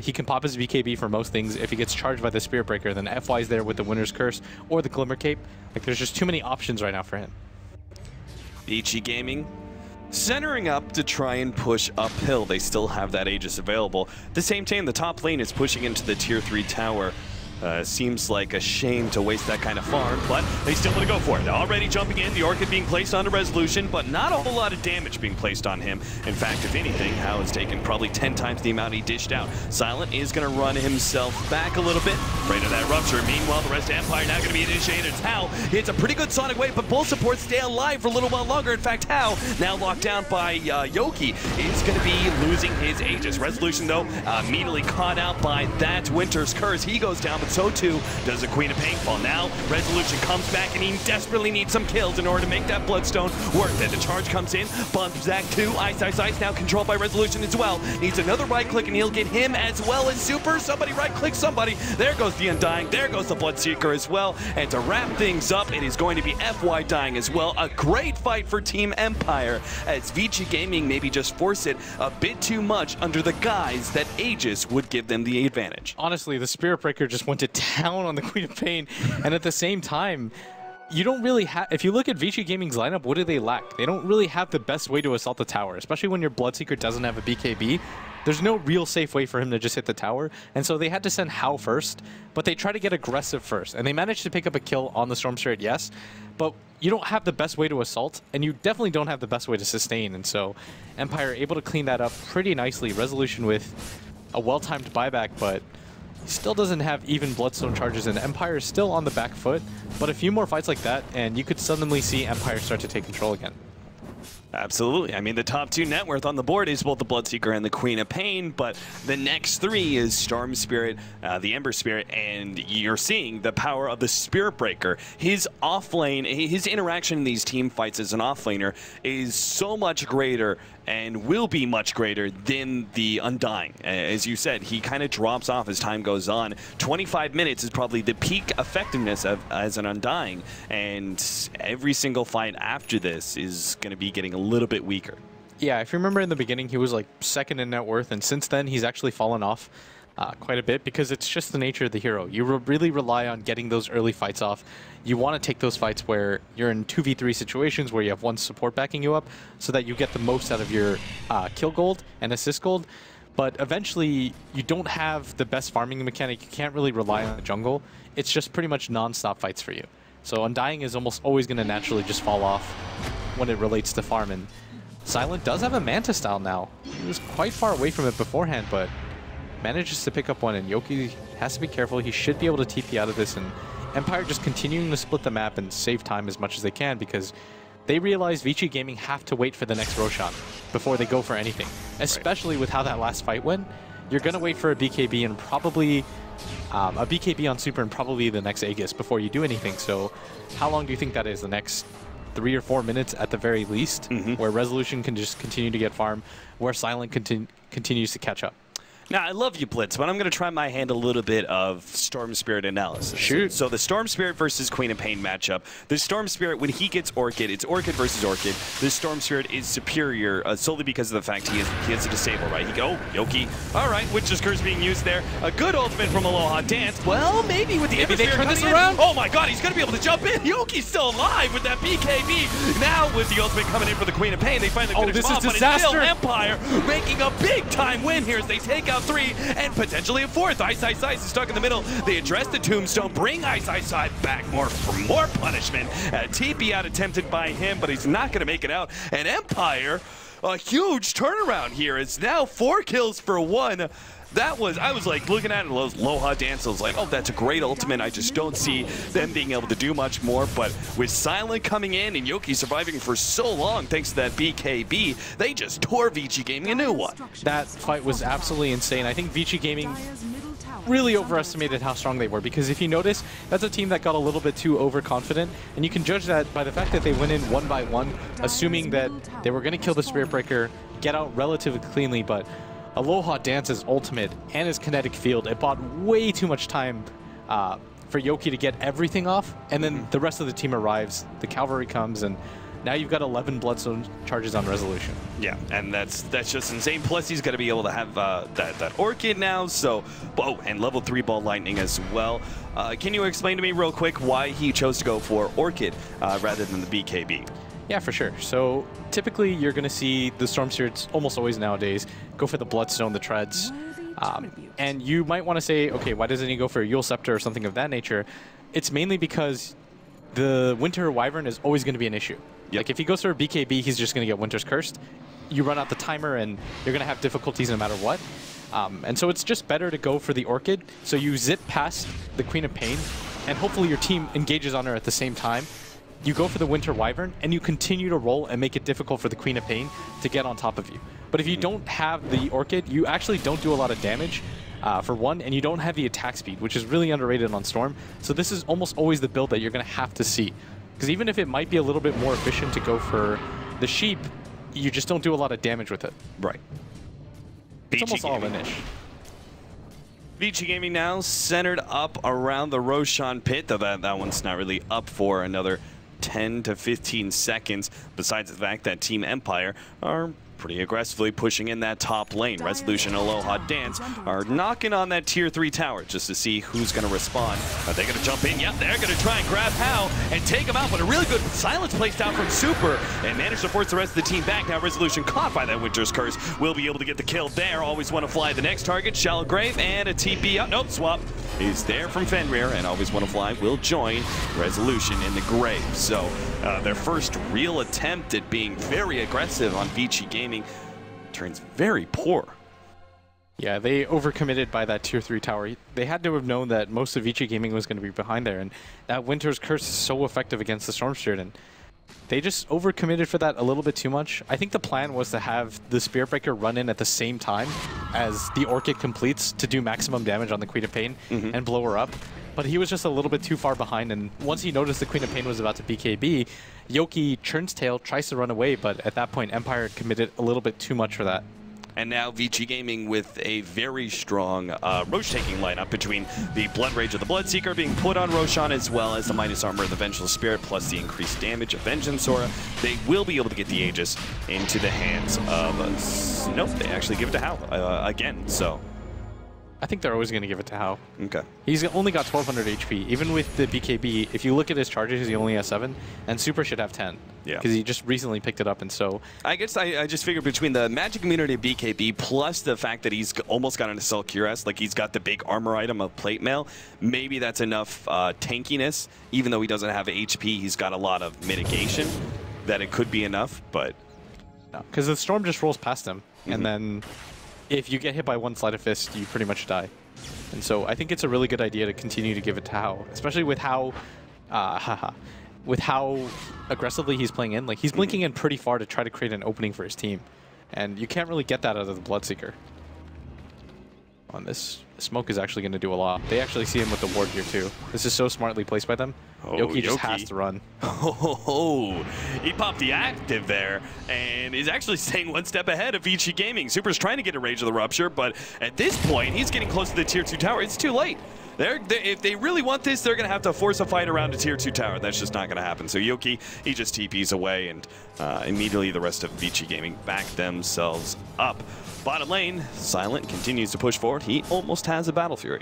he can pop his BKB for most things. If he gets charged by the Spirit Breaker, then FY's there with the Winner's Curse or the Glimmer Cape. Like, there's just too many options right now for him. Vici Gaming centering up to try and push uphill. They still have that Aegis available. At the same time, the top lane is pushing into the tier 3 tower. Seems like a shame to waste that kind of farm, but they still want to go for it. Already jumping in, the Orchid being placed onto Resolution, but not a whole lot of damage being placed on him. In fact, if anything, Hao has taken probably 10 times the amount he dished out. Silent is going to run himself back a little bit, afraid of that Rupture. Meanwhile, the rest of Empire now going to be initiated. It's Hao. Hits a pretty good Sonic Wave, but both supports stay alive for a little while longer. In fact, Hao, now locked down by Yoki, is going to be losing his Aegis. Resolution, though, immediately caught out by that Winter's Curse. He goes down, but so too does the Queen of Painfall. Now, Resolution comes back, and he desperately needs some kills in order to make that Bloodstone worth it. The charge comes in, bumps back to Ice, now controlled by Resolution as well. Needs another right click, and he'll get him as well as Super. Somebody right click somebody. There goes the Undying. There goes the Bloodseeker as well. And to wrap things up, it is going to be FY dying as well. A great fight for Team Empire, as Vici Gaming maybe just force it a bit too much under the guise that Aegis would give them the advantage. Honestly, the Spirit Breaker just went to town on the Queen of Pain, and at the same time, you don't really have, if you look at Vici Gaming's lineup, what do they lack? They don't really have the best way to assault the tower, especially when your Bloodseeker doesn't have a BKB. There's no real safe way for him to just hit the tower, and so they had to send Hao first, but they try to get aggressive first, and they managed to pick up a kill on the Storm Spirit, yes, but you don't have the best way to assault, and you definitely don't have the best way to sustain, and so Empire able to clean that up pretty nicely. Resolution with a well-timed buyback, but he still doesn't have even Bloodstone charges, and Empire is still on the back foot, but a few more fights like that, and you could suddenly see Empire start to take control again. Absolutely. I mean, the top 2 net worth on the board is both the Bloodseeker and the Queen of Pain, but the next 3 is Storm Spirit, the Ember Spirit, and you're seeing the power of the Spirit Breaker. His offlane, his interaction in these team fights as an offlaner is so much greater and will be much greater than the Undying. As you said, he kind of drops off as time goes on. 25 minutes is probably the peak effectiveness as an Undying, and every single fight after this is going to be getting a little bit weaker. Yeah, if you remember in the beginning, he was like 2nd in net worth, and since then he's actually fallen off quite a bit, because it's just the nature of the hero. You really rely on getting those early fights off. You want to take those fights where you're in 2v3 situations where you have one support backing you up, so that you get the most out of your kill gold and assist gold. But eventually, you don't have the best farming mechanic. You can't really rely on the jungle. It's just pretty much non-stop fights for you. So Undying is almost always going to naturally just fall off when it relates to farm. And Silent does have a Manta style now. He was quite far away from it beforehand, but manages to pick up one, and Yoki has to be careful. He should be able to TP out of this, and Empire just continuing to split the map and save time as much as they can, because they realize Vici Gaming have to wait for the next Roshan before they go for anything, especially with how that last fight went. You're going to wait for a BKB and probably a BKB on Super and probably the next Aegis before you do anything. So how long do you think that is? The next 3 or 4 minutes at the very least, where Resolution can just continue to get farm, where Silent continues to catch up. Now, I love you, Blitz, but I'm going to try my hand a little bit of Storm Spirit analysis. Shoot. So the Storm Spirit versus Queen of Pain matchup. The Storm Spirit, when he gets Orchid, it's Orchid versus Orchid. The Storm Spirit is superior solely because of the fact he has a disable, right? He go, Yoki. All right, Witch's Curse being used there. A good ultimate from Aloha Dance. Well, maybe with the Maybe they turn this in. around. Oh my god, he's going to be able to jump in. Yoki's still alive with that BKB. Now, with the ultimate coming in for the Queen of Pain, they finally finish this him is off, but it's disaster. still Empire making a big-time win here as they take out 3 and potentially a 4th. Ice is stuck in the middle. They address the Tombstone, bring Ice back for more punishment. TP out attempted by him, but he's not going to make it out. And Empire, a huge turnaround here. It's now 4 kills for 1. That was, I was like looking at it, Aloha Dance, I was like, oh, that's a great ultimate. I just don't see them being able to do much more. But with Silent coming in and Yoki surviving for so long, thanks to that BKB, they just tore Vici Gaming a new one. That fight was absolutely insane. I think Vici Gaming really overestimated how strong they were, because if you notice, that's a team that got a little bit too overconfident, and you can judge that by the fact that they went in one by one, assuming that they were going to kill the Spirit Breaker, get out relatively cleanly, but Aloha Dance's ultimate and his kinetic field, it bought way too much time for Yoki to get everything off, and then the rest of the team arrives, the cavalry comes, and now you've got 11 Bloodstone charges on Resolution. Yeah, and that's just insane. Plus, he's going to be able to have that Orchid now, so... Oh, and level 3 Ball Lightning as well. Can you explain to me real quick why he chose to go for Orchid rather than the BKB? Yeah, for sure. So typically you're going to see the Storm Spirits almost always nowadays go for the Bloodstone, the Treads. And you might want to say, okay, why doesn't he go for a Yule Scepter or something of that nature? It's mainly because the Winter Wyvern is always going to be an issue. Yep. Like if he goes for a BKB, he's just going to get Winter's Cursed. You run out the timer and you're going to have difficulties no matter what. And so it's just better to go for the Orchid. So you zip past the Queen of Pain and hopefully your team engages on her at the same time. You go for the Winter Wyvern and you continue to roll and make it difficult for the Queen of Pain to get on top of you. But if you don't have the Orchid, you actually don't do a lot of damage. For one, and you don't have the attack speed, which is really underrated on Storm. So this is almost always the build that you're going to have to see. Because even if it might be a little bit more efficient to go for the Sheep, you just don't do a lot of damage with it. Right. It's almost all in-ish. Vici Gaming now centered up around the Roshan pit, though that one's not really up for another 10 to 15 seconds, besides the fact that Team Empire are pretty aggressively pushing in that top lane. Resolution and Aloha Dance are knocking on that tier 3 tower just to see who's going to respond. Are they going to jump in? Yep, they're going to try and grab Hao and take him out, but a really good silence placed out from Super and managed to force the rest of the team back. Now Resolution caught by that Winter's Curse will be able to get the kill there. Always want to fly the next target. Shallow Grave and a TP out. Nope, swap is there from Fenrir, and Always Want to Fly will join Resolution in the grave. So their first real attempt at being very aggressive on Vici Gaming turns very poor. Yeah, they overcommitted by that tier 3 tower. They had to have known that most of Vici Gaming was going to be behind there, and that Winter's Curse is so effective against the Storm Spirit, and they just overcommitted for that a little bit too much. I think the plan was to have the Spirit Breaker run in at the same time as the Orchid completes to do maximum damage on the Queen of Pain and blow her up. But he was just a little bit too far behind, and once he noticed the Queen of Pain was about to BKB, Yoki churns tail, tries to run away, but at that point Empire had committed a little bit too much for that. And now Vici Gaming with a very strong Roche-taking lineup between the Blood Rage of the Bloodseeker being put on Roshan, as well as the Minus Armor of the Vengeful Spirit, plus the increased damage of Vengeance Aura. They will be able to get the Aegis into the hands of... Nope, they actually give it to Hao again, so... I think they're always going to give it to Hao. Okay. He's only got 1200 HP. Even with the BKB, if you look at his charges, he only has 7, and Super should have 10. Yeah. Because he just recently picked it up, and so... I guess I just figured between the magic immunity of BKB plus the fact that he's almost got into Cell Cuirass, like he's got the big armor item of Plate Mail, maybe that's enough tankiness. Even though he doesn't have HP, he's got a lot of mitigation, that it could be enough, but... No, because the Storm just rolls past him, and then... If you get hit by one Sleight of Fist, you pretty much die. And so I think it's a really good idea to continue to give it to Hao, especially with how aggressively he's playing in. Like, he's blinking in pretty far to try to create an opening for his team. And you can't really get that out of the Bloodseeker. On this, smoke is actually going to do a lot. They actually see him with the ward here too. This is so smartly placed by them. Oh, Yoki just has to run. Oh, he popped the active there and is actually staying one step ahead of Vici Gaming. Super's trying to get a Rage of the Rupture, but at this point, he's getting close to the tier 2 tower. It's too late. If they really want this, they're going to have to force a fight around a tier 2 tower. That's just not going to happen. So Yoki, he just TPs away, and immediately the rest of Vici Gaming back themselves up. Bottom lane, Silent continues to push forward. He almost has a Battle Fury.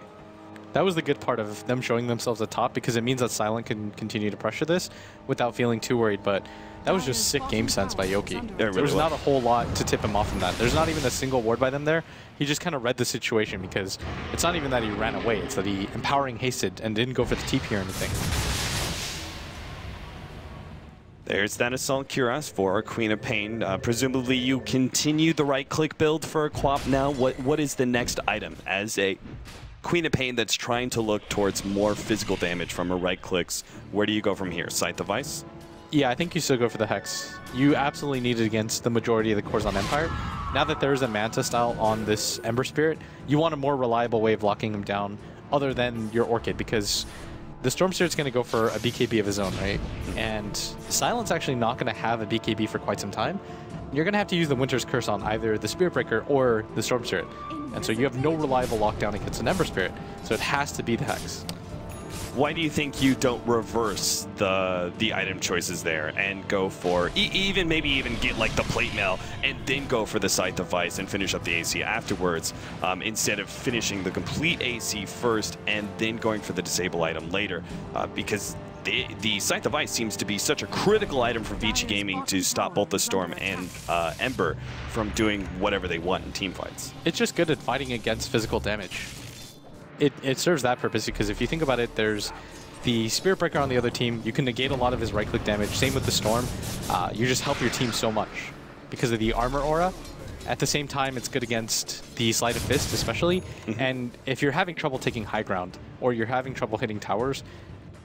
That was the good part of them showing themselves at top, because it means that Silent can continue to pressure this without feeling too worried. But that was just sick game sense by Yoki. There was not a whole lot to tip him off from that. There's not even a single ward by them there. He just kind of read the situation, because it's not even that he ran away. It's that he empowering hasted and didn't go for the TP or anything. There's that Assault Cuirass for Queen of Pain. Presumably you continue the right-click build for a Quap now. What is the next item as a Queen of Pain that's trying to look towards more physical damage from her right-clicks? Where do you go from here? Scythe of Ice? Yeah, I think you still go for the Hex. You absolutely need it against the majority of the cores on Empire. Now that there is a Manta style on this Ember Spirit, you want a more reliable way of locking them down other than your Orchid, because the Storm Spirit's going to go for a BKB of his own, right? And Silent's actually not going to have a BKB for quite some time. You're going to have to use the Winter's Curse on either the Spirit Breaker or the Storm Spirit. And so you have no reliable lockdown against an Ember Spirit, so it has to be the Hex. Why do you think you don't reverse the item choices there and go for maybe even get like the plate mail and then go for the Scythe of Ice and finish up the AC afterwards, instead of finishing the complete AC first and then going for the disable item later? Because the Scythe of Ice seems to be such a critical item for Vici Gaming to stop both the Storm and Ember from doing whatever they want in team fights. It's just good at fighting against physical damage. It serves that purpose, because if you think about it, there's the Spirit Breaker on the other team. You can negate a lot of his right-click damage. Same with the Storm. You just help your team so much because of the armor aura. At the same time, it's good against the Sleight of Fist, especially. And if you're having trouble taking high ground or you're having trouble hitting towers,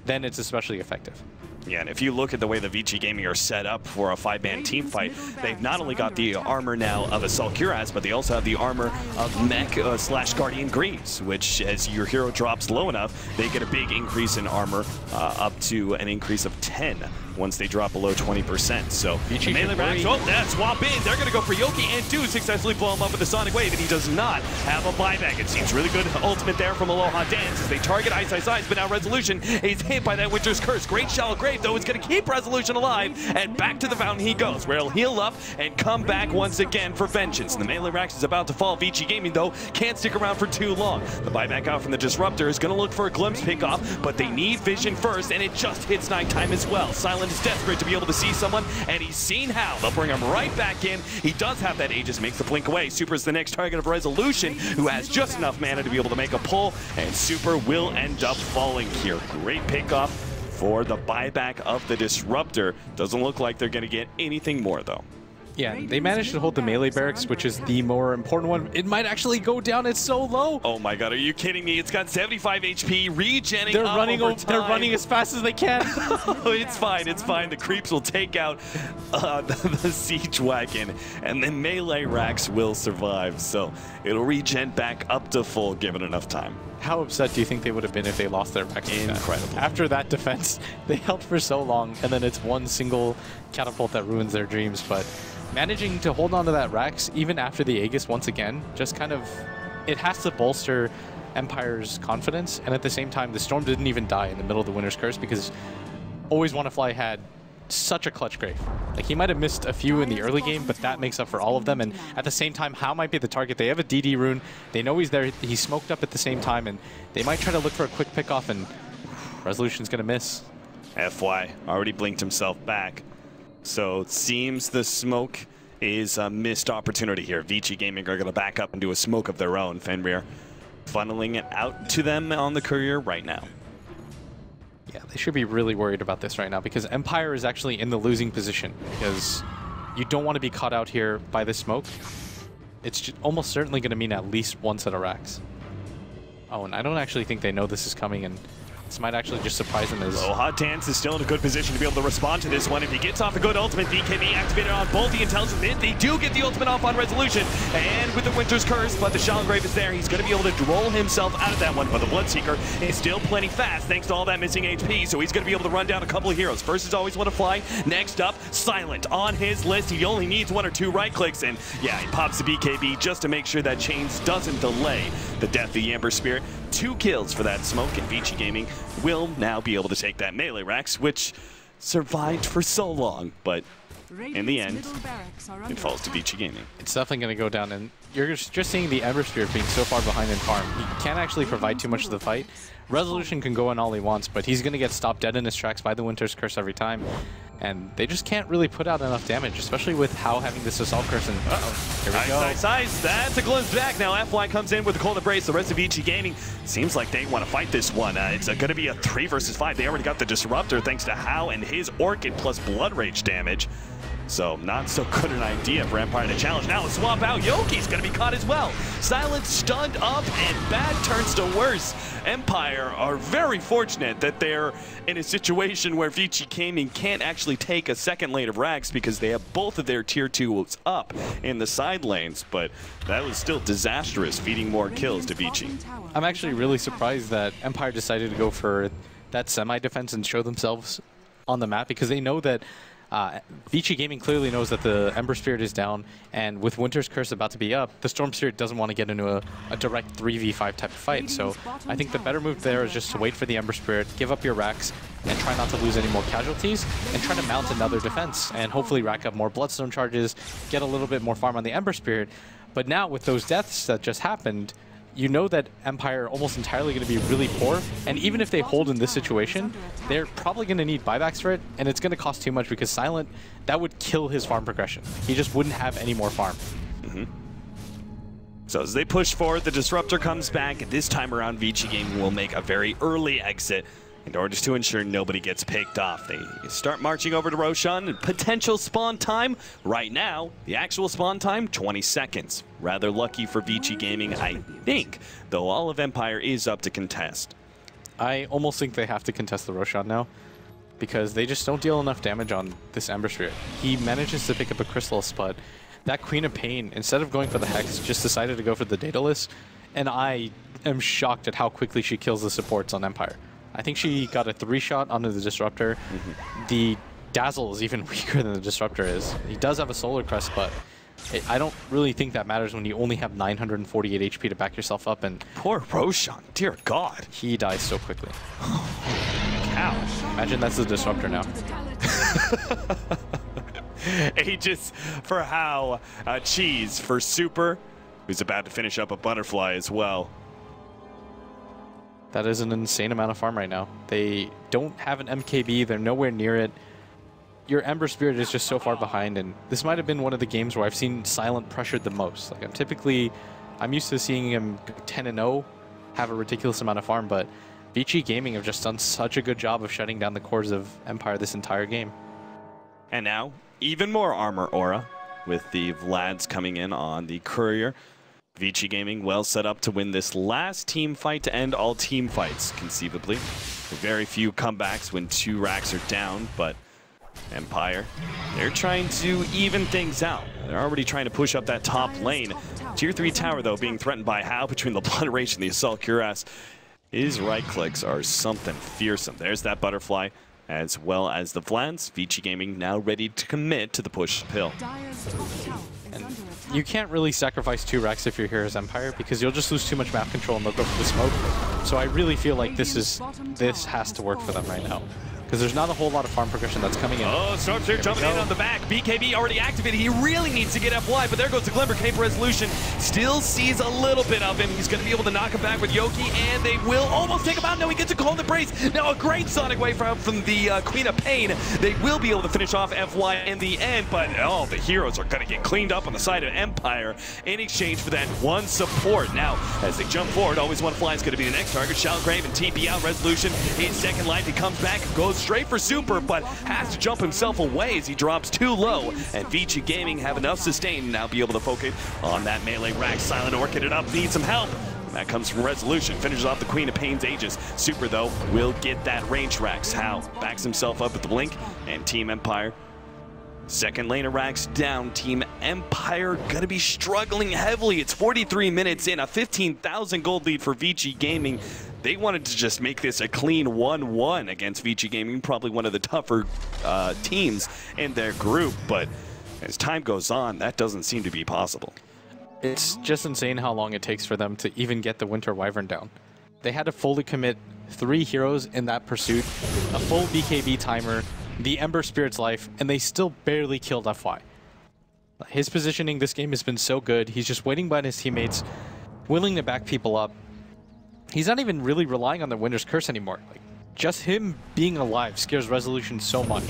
then it's especially effective. Yeah, and if you look at the way the Vici Gaming are set up for a 5-man team fight, they've not only got the armor now of Assault Cuirass, but they also have the armor of Mech / Guardian Greaves, which as your hero drops low enough, they get a big increase in armor, up to an increase of 10 once they drop below 20%. So Vici melee racks, that swap in. They're going to go for Yoki and do successfully blow him up with the Sonic Wave, and he does not have a buyback. It seems really good ultimate there from Aloha Dance as they target Ice, but now Resolution is hit by that Winter's Curse. Great Shallow Grave, though, is going to keep Resolution alive, and back to the fountain he goes, where he'll heal up and come back once again for vengeance. And the melee racks is about to fall. Vici Gaming, though, can't stick around for too long. The buyback out from the Disruptor is going to look for a glimpse pickoff, but they need vision first, and it just hits nighttime as well. Silent is desperate to be able to see someone, and he's seen how. They'll bring him right back in. He does have that Aegis, makes the blink away. Super's the next target of Resolution, who has just enough mana to be able to make a pull, and Super will end up falling here. Great pickoff for the buyback of the Disruptor. Doesn't look like they're going to get anything more, though. Yeah, they managed to hold the melee barracks, which is the more important one. It might actually go down. It's so low. Oh my god, are you kidding me? It's got 75 HP, regenning They're running as fast as they can. Oh, it's fine, it's fine. The creeps will take out the siege wagon, and the melee racks will survive. So it'll regen back up to full, given enough time. How upset do you think they would have been if they lost their racks? Incredible. After that defense, they held for so long, and then it's one single catapult that ruins their dreams. But managing to hold on to that Rax, even after the Aegis once again, just kind of, it has to bolster Empire's confidence. And at the same time, the Storm didn't even die in the middle of the Winter's Curse, because Always Wanna Fly had such a clutch grave. Like, he might have missed a few in the early game, but that makes up for all of them. And at the same time, How might be the target. They have a DD rune. They know he's there. He's smoked up at the same time, and they might try to look for a quick pickoff, and Resolution's going to miss. FY already blinked himself back. So it seems the smoke is a missed opportunity here. Vici Gaming are going to back up and do a smoke of their own. Fenrir funneling it out to them on the courier right now. Yeah, they should be really worried about this right now, because Empire is actually in the losing position, because you don't want to be caught out here by the smoke. It's almost certainly going to mean at least one set of racks. Oh, and I don't actually think they know this is coming, and this might actually just surprise them as... Well, Hot Dance is still in a good position to be able to respond to this one. If he gets off a good ultimate, BKB activated on both the Intelligence Mint. They do get the ultimate off on Resolution, and with the Winter's Curse, but the Shallow Grave is there. He's going to be able to roll himself out of that one, but the Bloodseeker is still plenty fast thanks to all that missing HP, so he's going to be able to run down a couple of heroes. First is Always Wanna Fly. Next up, Silent on his list. He only needs 1 or 2 right clicks, and yeah, he pops the BKB just to make sure that Chains doesn't delay the death of the Ember Spirit. 2 kills for that smoke, and Vici Gaming will now be able to take that melee racks, which survived for so long, but in the end, it falls to Vici Gaming. It's definitely going to go down, and you're just seeing the Ember Spirit being so far behind in farm. He can't actually provide too much of the fight. Resolution can go in all he wants, but he's going to get stopped dead in his tracks by the Winter's Curse every time. and they just can't really put out enough damage, especially with how having this Assault Curse. And here we go. Nice. That's a glimpse back. Now FY comes in with the Cold Embrace. The rest of Vici Gaming seems like they want to fight this one. It's going to be a 3 versus 5. They already got the Disruptor thanks to Hao and his Orchid plus Blood Rage damage. So not so good an idea for Empire to challenge. Now swap out. Yoki's going to be caught as well. Silence stunned up and bad turns to worse. Empire are very fortunate that they're in a situation where Vici Gaming can't actually take a second lane of Rags because they have both of their tier 2s up in the side lanes, but that was still disastrous, feeding more kills to Vici. I'm actually really surprised that Empire decided to go for that semi-defense and show themselves on the map, because they know that Vici Gaming clearly knows that the Ember Spirit is down, and with Winter's Curse about to be up, the Storm Spirit doesn't want to get into a direct 3v5 type of fight. So I think the better move there is just to wait for the Ember Spirit, give up your racks, and try not to lose any more casualties, and try to mount another defense, and hopefully rack up more Bloodstone charges, get a little bit more farm on the Ember Spirit. But now with those deaths that just happened, you know that Empire are almost entirely going to be really poor, and even if they hold in this situation, they're probably going to need buybacks for it, and it's going to cost too much because Silent, that would kill his farm progression. He just wouldn't have any more farm. So as they push forward, the Disruptor comes back, and this time around Vici Gaming will make a very early exit in order to ensure nobody gets picked off. They start marching over to Roshan, and potential spawn time right now, the actual spawn time, 20 seconds. Rather lucky for Vici Gaming, I think, though all of Empire is up to contest. I almost think they have to contest the Roshan now, because they just don't deal enough damage on this Ember Spirit. He manages to pick up a Chrysalis, but that Queen of Pain, instead of going for the Hex, just decided to go for the Daedalus, and I am shocked at how quickly she kills the supports on Empire. I think she got a 3-shot onto the Disruptor. The Dazzle is even weaker than the Disruptor is. He does have a Solar Crest, but I don't really think that matters when you only have 948 HP to back yourself up. And poor Roshan, dear God. He dies so quickly. Cow. Imagine that's the Disruptor now. Aegis for Hao, Cheese for Super, who's about to finish up a Butterfly as well. That is an insane amount of farm right now. They don't have an MKB. They're nowhere near it. Your Ember Spirit is just so far behind, and this might have been one of the games where I've seen Silent pressured the most. Like I'm used to seeing him 10-0, have a ridiculous amount of farm, but Vici Gaming have just done such a good job of shutting down the cores of Empire this entire game. And now, even more armor aura with the Vlads coming in on the Courier. Vici Gaming well set up to win this last team fight to end all team fights, conceivably. Very few comebacks when 2 racks are down, but Empire, they're trying to even things out. They're already trying to push up that top lane. Tier 3 tower, though, being threatened by Hao between the Blood Rage and the Assault Cuirass. His right clicks are something fearsome. There's that Butterfly, as well as the Vlads. Vici Gaming now ready to commit to the push uphill. And you can't really sacrifice 2 racks if you're here as Empire, because you'll just lose too much map control and they'll go for the smoke. So I really feel like this has to work for them right now, because there's not a whole lot of farm progression that's coming in. Oh, Stormster jumping in on the back. BKB already activated. He really needs to get FY, but there goes the Glimmer. K for Resolution still sees a little bit of him. He's going to be able to knock him back with Yoki, and they will almost take him out. No, he gets a Cold Embrace. Now a great Sonic Wave from the Queen of Pain. They will be able to finish off FY in the end, but oh, the heroes are going to get cleaned up on the side of Empire in exchange for that one support. Now, as they jump forward, always one fly is going to be the next target. Shallowgrave and TP out. Resolution in second life. He comes back, goes straight for Super, but has to jump himself away as he drops too low. And Vici Gaming have enough sustain to now be able to focus on that melee rack. Silent Orchid it up, needs some help. That comes from Resolution, finishes off the Queen of Pain's Aegis. Super, though, will get that range racks. Hao backs himself up at the blink, and Team Empire. Second lane of racks down. Team Empire gonna be struggling heavily. It's 43 minutes in, a 15,000 gold lead for Vici Gaming. They wanted to just make this a clean 1-1 against Vici Gaming, probably one of the tougher teams in their group, but as time goes on, that doesn't seem to be possible. It's just insane how long it takes for them to even get the Winter Wyvern down. They had to fully commit 3 heroes in that pursuit, a full BKB timer, the Ember Spirit's life, and they still barely killed FY. His positioning this game has been so good. He's just waiting by his teammates, willing to back people up. He's not even really relying on the Winter's Curse anymore. Like, just him being alive scares Resolution so much.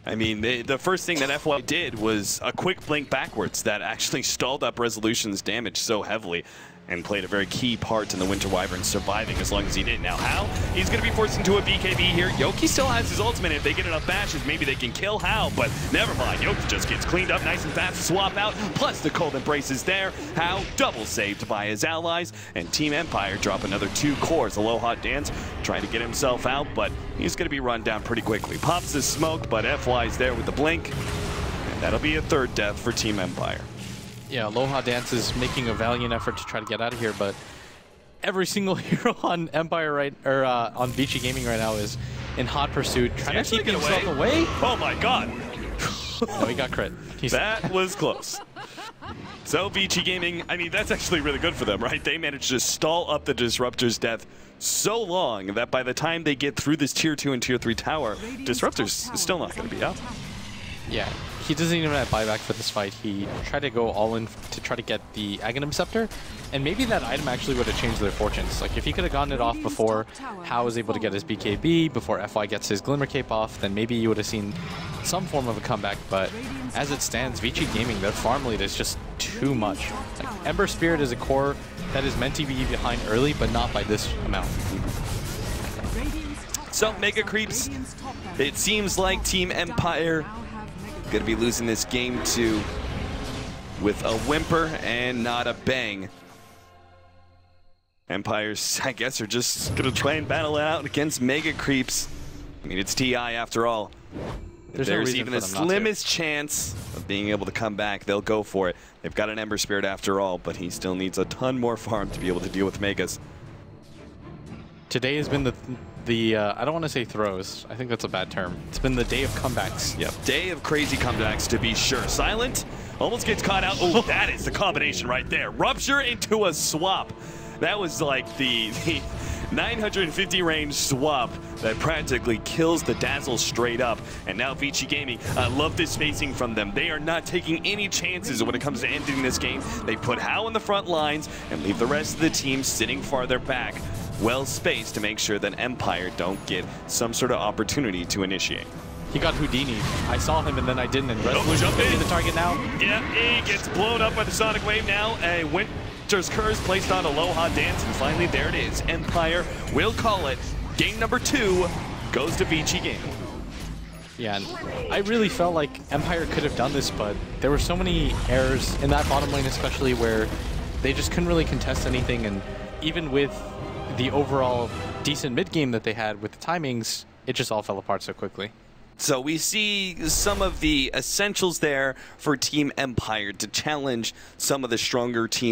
I mean, the first thing that FY did was a quick blink backwards that actually stalled up Resolution's damage so heavily and played a very key part in the Winter Wyvern surviving as long as he did. Now, How? He's going to be forced into a BKB here. Yoki still has his ultimate. If they get enough bashes, maybe they can kill How, but never mind. Yoki just gets cleaned up nice and fast, swap out, plus the cold embrace is there. How double saved by his allies, and Team Empire drop another 2 cores. Aloha Dance trying to get himself out, but he's going to be run down pretty quickly. Pops the smoke, but FY's there with the blink, and that'll be a 3rd death for Team Empire. Yeah, Aloha Dance is making a valiant effort to try to get out of here, but every single hero on Empire on Vici Gaming right now is in hot pursuit, trying to keep himself away. Oh my god! No, he got crit. That was close. So Vici Gaming, I mean, that's actually really good for them, right? They managed to stall up the Disruptor's death so long that by the time they get through this Tier 2 and Tier 3 tower, Disruptor's still not going to be up. Yeah, he doesn't even have buyback for this fight. He tried to go all in to try to get the Aghanim Scepter, and maybe that item actually would have changed their fortunes. Like, if he could have gotten it off before How was able to get his BKB, before FY gets his Glimmer Cape off, then maybe you would have seen some form of a comeback, but as it stands, Vici Gaming, their farm lead is just too much. Like, Ember Spirit is a core that is meant to be behind early, but not by this amount. So, Mega Creeps, it seems like Team Empire going to be losing this game to with a whimper and not a bang. Empires, I guess, are just going to try and battle it out against Mega Creeps. I mean, it's TI after all. If there's even the slimmest chance of being able to come back, they'll go for it. They've got an Ember Spirit after all, but he still needs a ton more farm to be able to deal with Megas. Today has been the I don't want to say throws. I think that's a bad term. It's been the day of comebacks. Yep, day of crazy comebacks to be sure. Silent almost gets caught out. Oh, that is the combination right there. Rupture into a swap. That was like the 950 range swap that practically kills the Dazzle straight up. And now Vici Gaming, I love this spacing from them. They are not taking any chances when it comes to ending this game. They put How in the front lines and leave the rest of the team sitting farther back, well spaced, to make sure that Empire don't get some sort of opportunity to initiate. He got Houdini. I saw him and then I didn't. And Resolution jump in. The target now. Yeah, he gets blown up by the Sonic Wave now. A Winter's Curse placed on Aloha Dance, and finally there it is. Empire will call it. Game number 2 goes to Vici Gaming. Yeah, and I really felt like Empire could have done this, but there were so many errors in that bottom lane, especially where they just couldn't really contest anything. And even with the overall decent mid game that they had with the timings, it just all fell apart so quickly. So we see some of the essentials there for Team Empire to challenge some of the stronger teams.